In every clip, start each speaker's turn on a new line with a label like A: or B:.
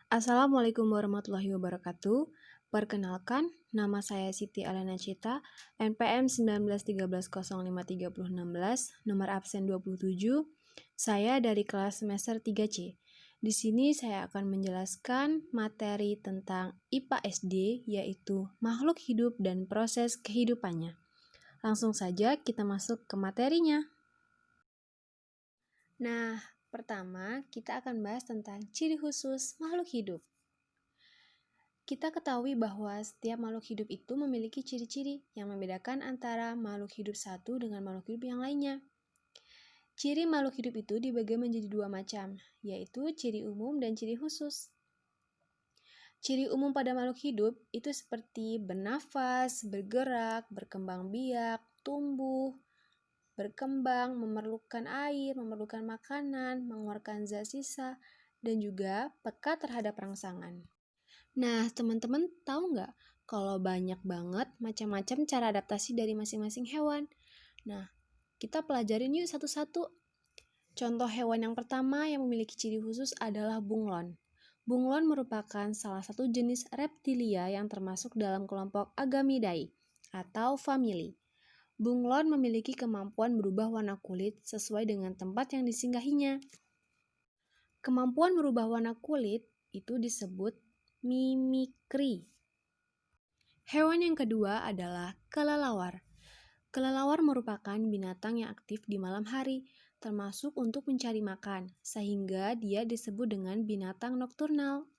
A: Assalamualaikum warahmatullahi wabarakatuh. Perkenalkan, nama saya Siti Alana Cita, NPM 1913053016, nomor absen 27. Saya dari kelas semester 3C. Di sini saya akan menjelaskan materi tentang IPA SD, yaitu makhluk hidup dan proses kehidupannya. Langsung saja kita masuk ke materinya. Nah, pertama kita akan bahas tentang ciri khusus makhluk hidup. Kita ketahui bahwa setiap makhluk hidup itu memiliki ciri-ciri yang membedakan antara makhluk hidup satu dengan makhluk hidup yang lainnya. Ciri makhluk hidup itu dibagi menjadi dua macam, yaitu ciri umum dan ciri khusus. Ciri umum pada makhluk hidup itu seperti bernafas, bergerak, berkembang biak, tumbuh, berkembang, memerlukan air, memerlukan makanan, mengeluarkan zat sisa, dan juga peka terhadap rangsangan. Nah, teman-teman tahu nggak kalau banyak banget macam-macam cara adaptasi dari masing-masing hewan? Nah, kita pelajarin yuk satu-satu. Contoh hewan yang pertama yang memiliki ciri khusus adalah bunglon. Bunglon merupakan salah satu jenis reptilia yang termasuk dalam kelompok Agamidae atau famili. Bunglon memiliki kemampuan berubah warna kulit sesuai dengan tempat yang disinggahinya. Kemampuan merubah warna kulit itu disebut mimikri. Hewan yang kedua adalah kelelawar. Kelelawar merupakan binatang yang aktif di malam hari, termasuk untuk mencari makan, sehingga dia disebut dengan binatang nokturnal.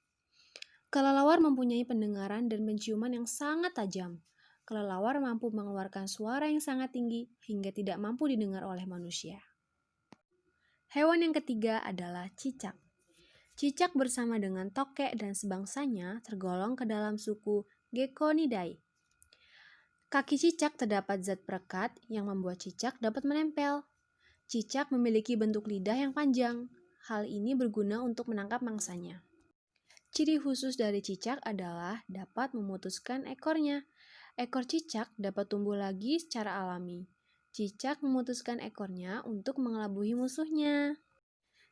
A: Kelelawar mempunyai pendengaran dan penciuman yang sangat tajam. Kelelawar mampu mengeluarkan suara yang sangat tinggi hingga tidak mampu didengar oleh manusia. Hewan yang ketiga adalah cicak. Cicak bersama dengan tokek dan sebangsanya tergolong ke dalam suku Geckonidae. Kaki cicak terdapat zat perekat yang membuat cicak dapat menempel. Cicak memiliki bentuk lidah yang panjang. Hal ini berguna untuk menangkap mangsanya. Ciri khusus dari cicak adalah dapat memutuskan ekornya. Ekor cicak dapat tumbuh lagi secara alami. Cicak memutuskan ekornya untuk mengelabuhi musuhnya.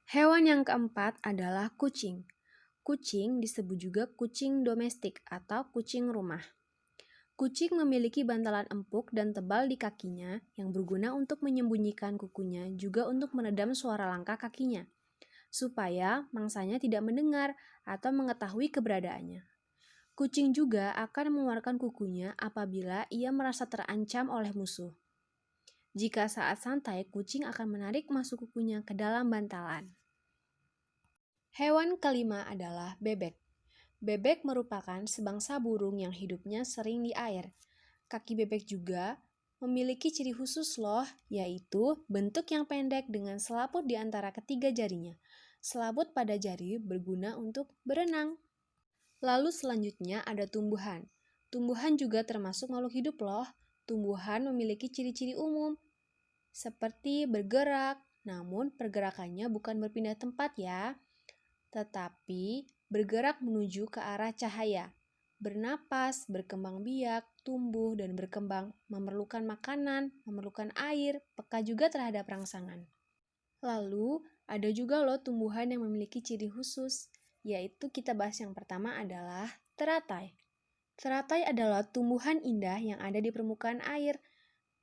A: Hewan yang keempat adalah kucing. Kucing disebut juga kucing domestik atau kucing rumah. Kucing memiliki bantalan empuk dan tebal di kakinya yang berguna untuk menyembunyikan kukunya, juga untuk meredam suara langkah kakinya, supaya mangsanya tidak mendengar atau mengetahui keberadaannya. Kucing juga akan mengeluarkan kukunya apabila ia merasa terancam oleh musuh. Jika saat santai, kucing akan menarik masuk kukunya ke dalam bantalan. Hewan kelima adalah bebek. Bebek merupakan sebangsa burung yang hidupnya sering di air. Kaki bebek juga memiliki ciri khusus loh, yaitu bentuk yang pendek dengan selaput di antara ketiga jarinya. Selaput pada jari berguna untuk berenang. Lalu selanjutnya ada tumbuhan. Tumbuhan juga termasuk makhluk hidup loh. Tumbuhan memiliki ciri-ciri umum, seperti bergerak, namun pergerakannya bukan berpindah tempat ya, tetapi bergerak menuju ke arah cahaya. Bernapas, berkembang biak, tumbuh, dan berkembang memerlukan makanan, memerlukan air, peka juga terhadap rangsangan. Lalu, ada juga loh tumbuhan yang memiliki ciri khusus, yaitu kita bahas yang pertama adalah teratai. Teratai adalah tumbuhan indah yang ada di permukaan air,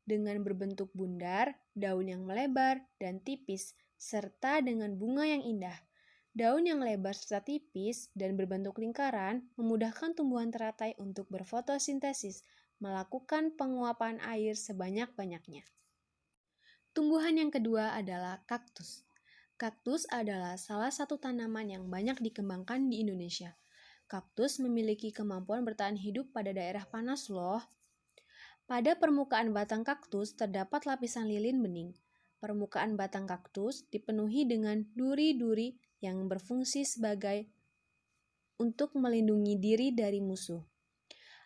A: dengan berbentuk bundar, daun yang melebar dan tipis, serta dengan bunga yang indah. Daun yang lebar serta tipis dan berbentuk lingkaran memudahkan tumbuhan teratai untuk berfotosintesis, melakukan penguapan air sebanyak-banyaknya. Tumbuhan yang kedua adalah kaktus. Kaktus adalah salah satu tanaman yang banyak dikembangkan di Indonesia. Kaktus memiliki kemampuan bertahan hidup pada daerah panas loh. Pada permukaan batang kaktus terdapat lapisan lilin bening. Permukaan batang kaktus dipenuhi dengan duri-duri yang berfungsi sebagai untuk melindungi diri dari musuh.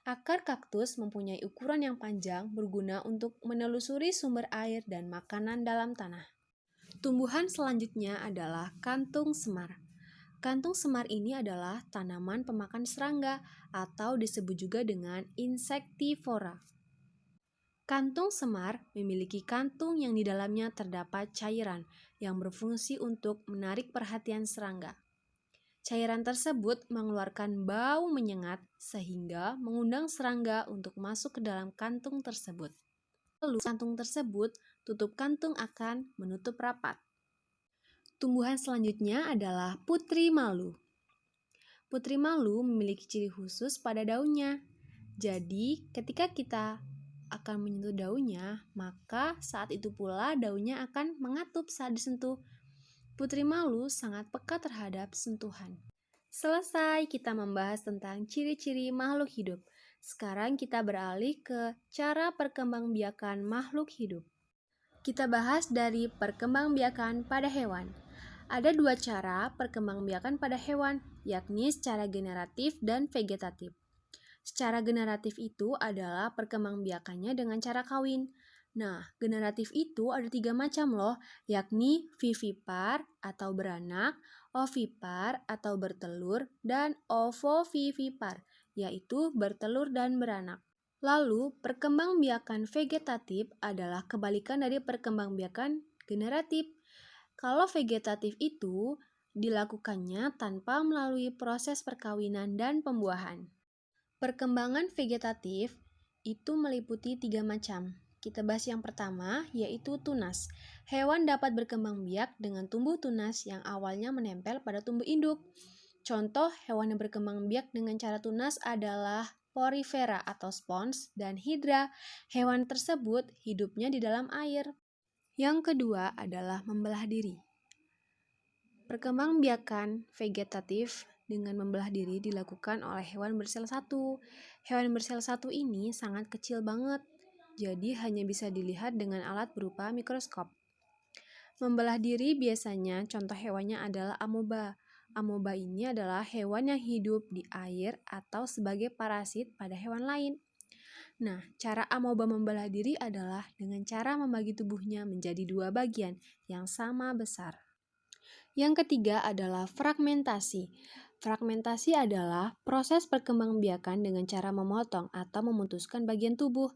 A: Akar kaktus mempunyai ukuran yang panjang, berguna untuk menelusuri sumber air dan makanan dalam tanah. Tumbuhan selanjutnya adalah kantung semar. Kantung semar ini adalah tanaman pemakan serangga atau disebut juga dengan insektivora. Kantung semar memiliki kantung yang di dalamnya terdapat cairan yang berfungsi untuk menarik perhatian serangga. Cairan tersebut mengeluarkan bau menyengat sehingga mengundang serangga untuk masuk ke dalam kantung tersebut. Lalu kantung tersebut, tutup kantung akan menutup rapat. Tumbuhan selanjutnya adalah putri malu. Putri malu memiliki ciri khusus pada daunnya. Jadi, ketika kita akan menyentuh daunnya, maka saat itu pula daunnya akan mengatup saat disentuh. Putri malu sangat peka terhadap sentuhan. Selesai kita membahas tentang ciri-ciri makhluk hidup. Sekarang kita beralih ke cara perkembangbiakan makhluk hidup. Kita bahas dari perkembangbiakan pada hewan. Ada dua cara perkembangbiakan pada hewan, yakni secara generatif dan vegetatif. Secara generatif itu adalah perkembangbiakannya dengan cara kawin. Nah, generatif itu ada 3 macam loh, yakni vivipar atau beranak, ovipar atau bertelur, dan ovovivipar, yaitu bertelur dan beranak. Lalu, perkembangbiakan vegetatif adalah kebalikan dari perkembangbiakan generatif. Kalau vegetatif itu dilakukannya tanpa melalui proses perkawinan dan pembuahan. Perkembangan vegetatif itu meliputi 3 macam. Kita bahas yang pertama, yaitu tunas. Hewan dapat berkembang biak dengan tumbuh tunas yang awalnya menempel pada tumbuh induk. Contoh hewan yang berkembang biak dengan cara tunas adalah porifera atau spons dan hidra. Hewan tersebut hidupnya di dalam air. Yang kedua adalah membelah diri. Perkembangbiakan vegetatif dengan membelah diri dilakukan oleh hewan bersel satu. Hewan bersel satu ini sangat kecil banget, jadi hanya bisa dilihat dengan alat berupa mikroskop. Membelah diri biasanya contoh hewannya adalah amoeba. Amoeba ini adalah hewan yang hidup di air atau sebagai parasit pada hewan lain. Nah, cara amoeba membelah diri adalah dengan cara membagi tubuhnya menjadi 2 bagian yang sama besar. Yang ketiga adalah fragmentasi. Fragmentasi adalah proses perkembangbiakan dengan cara memotong atau memutuskan bagian tubuh.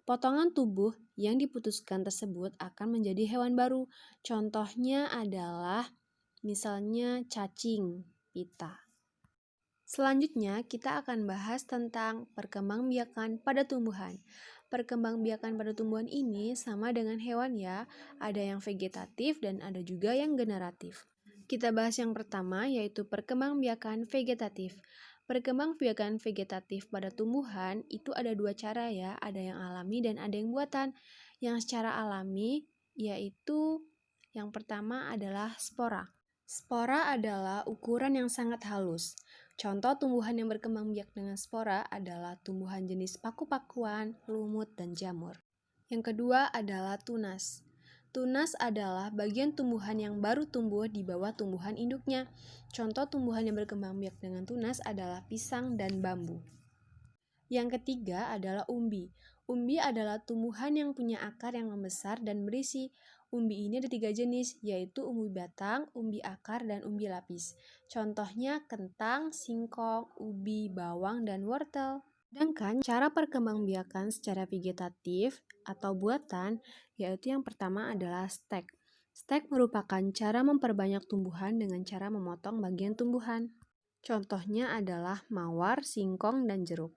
A: Potongan tubuh yang diputuskan tersebut akan menjadi hewan baru. Contohnya adalah misalnya cacing, pita. Selanjutnya, kita akan bahas tentang perkembangbiakan pada tumbuhan. Perkembangbiakan pada tumbuhan ini sama dengan hewan ya, ada yang vegetatif dan ada juga yang generatif. Kita bahas yang pertama yaitu perkembangbiakan vegetatif. Perkembangbiakan vegetatif pada tumbuhan itu ada 2 cara ya, ada yang alami dan ada yang buatan. Yang secara alami yaitu yang pertama adalah spora. Spora adalah ukuran yang sangat halus. Contoh tumbuhan yang berkembang biak dengan spora adalah tumbuhan jenis paku-pakuan, lumut, dan jamur. Yang kedua adalah tunas. Tunas adalah bagian tumbuhan yang baru tumbuh di bawah tumbuhan induknya. Contoh tumbuhan yang berkembang biak dengan tunas adalah pisang dan bambu. Yang ketiga adalah umbi. Umbi adalah tumbuhan yang punya akar yang membesar dan berisi. Umbi ini ada 3 jenis, yaitu umbi batang, umbi akar, dan umbi lapis. Contohnya kentang, singkong, ubi, bawang, dan wortel. Sedangkan cara perkembangbiakan secara vegetatif atau buatan yaitu yang pertama adalah stek. Stek merupakan cara memperbanyak tumbuhan dengan cara memotong bagian tumbuhan. Contohnya adalah mawar, singkong, dan jeruk.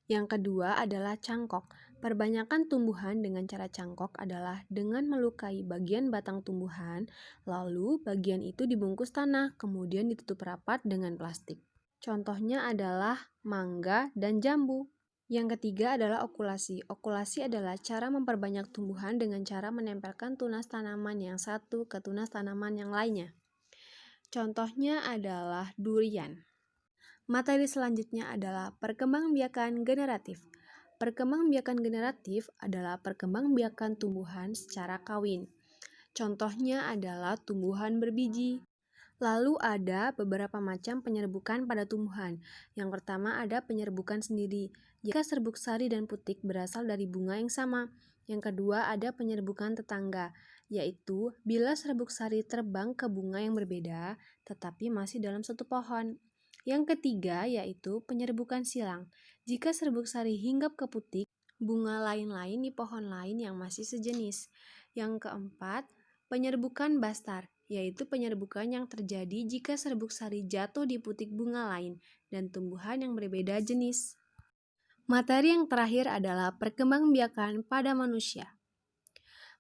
A: Yang kedua adalah cangkok. Perbanyakan tumbuhan dengan cara cangkok adalah dengan melukai bagian batang tumbuhan, lalu bagian itu dibungkus tanah, kemudian ditutup rapat dengan plastik. Contohnya adalah mangga dan jambu. Yang ketiga adalah okulasi. Okulasi adalah cara memperbanyak tumbuhan dengan cara menempelkan tunas tanaman yang satu ke tunas tanaman yang lainnya. Contohnya adalah durian. Materi selanjutnya adalah perkembangbiakan generatif. Perkembangbiakan generatif adalah perkembangbiakan tumbuhan secara kawin. Contohnya adalah tumbuhan berbiji. Lalu ada beberapa macam penyerbukan pada tumbuhan. Yang pertama ada penyerbukan sendiri. Jika serbuk sari dan putik berasal dari bunga yang sama. Yang kedua ada penyerbukan tetangga, yaitu bila serbuk sari terbang ke bunga yang berbeda, tetapi masih dalam satu pohon. Yang ketiga yaitu penyerbukan silang. Jika serbuk sari hinggap ke putik, bunga lain-lain di pohon lain yang masih sejenis. Yang keempat, penyerbukan bastar, yaitu penyerbukan yang terjadi jika serbuk sari jatuh di putik bunga lain dan tumbuhan yang berbeda jenis. Materi yang terakhir adalah perkembangbiakan pada manusia.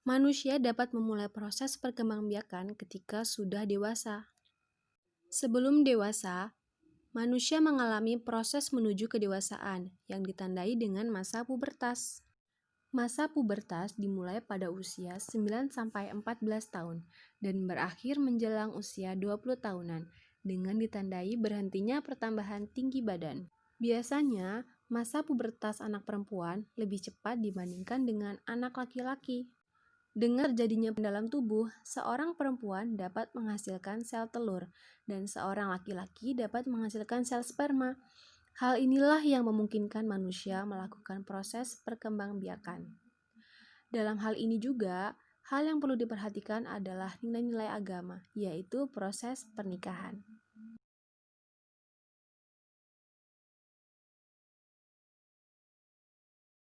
A: Manusia dapat memulai proses perkembangbiakan ketika sudah dewasa. Sebelum dewasa, manusia mengalami proses menuju kedewasaan yang ditandai dengan masa pubertas. Masa pubertas dimulai pada usia 9-14 tahun dan berakhir menjelang usia 20 tahunan dengan ditandai berhentinya pertambahan tinggi badan. Biasanya, masa pubertas anak perempuan lebih cepat dibandingkan dengan anak laki-laki. Dengan terjadinya dalam tubuh, seorang perempuan dapat menghasilkan sel telur dan seorang laki-laki dapat menghasilkan sel sperma. Hal inilah yang memungkinkan manusia melakukan proses perkembangbiakan. Dalam hal ini juga, hal yang perlu diperhatikan adalah nilai-nilai agama, yaitu proses pernikahan.